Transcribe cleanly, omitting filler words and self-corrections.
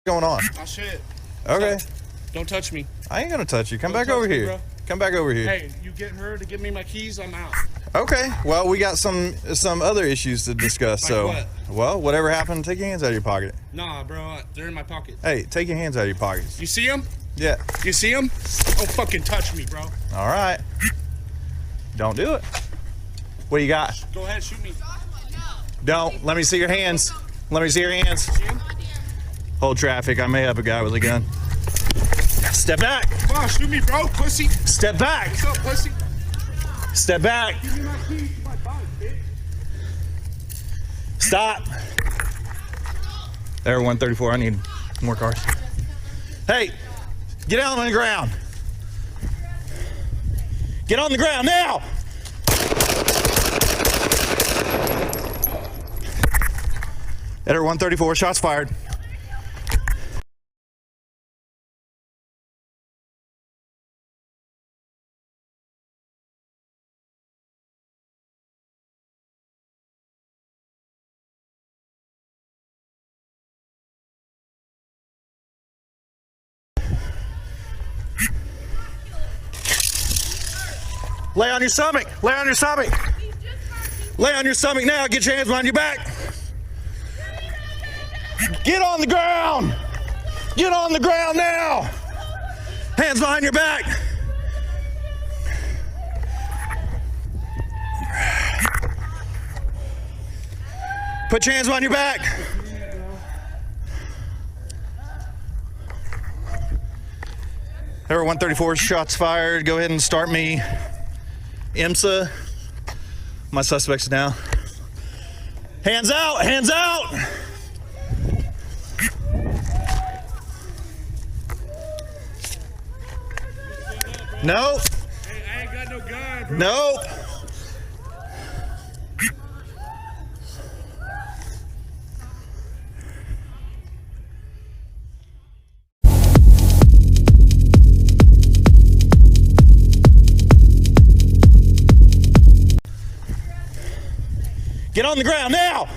going on? Oh shit. Okay. Don't touch me. I ain't gonna touch you. Come Don't back touch over me, here. bro. Come back over here. Hey, you get her to give me my keys, I'm out. Okay. Well, we got some other issues to discuss. Like so, what? well, whatever happened, take your hands out of your pocket. Nah, bro, they're in my pocket. Hey, take your hands out of your pockets. You see them? Yeah. You see them? Don't fucking touch me, bro. All right. Don't do it. What do you got? Go ahead, shoot me. Don't. Let me see your hands. Let me see your hands. See him? Hold traffic. I may have a guy with a gun. Step back. Come on, shoot me, bro, pussy. Step back. What's up, pussy? Step back. Give me my keys to my bike, bitch. Stop. There, 134. I need more cars. Hey, get down on the ground. Get on the ground now. Enter 134. Shots fired. Lay on your stomach. Lay on your stomach. Lay on your stomach now. Get your hands behind your back. Get on the ground. Get on the ground now. Hands behind your back. Put your hands behind your back. There were 134 shots fired. Go ahead and start me. IMSA. My suspects now. Hands out. Hands out. Nope. Hey, I ain't got no gun, bro. Nope. Get on the ground now.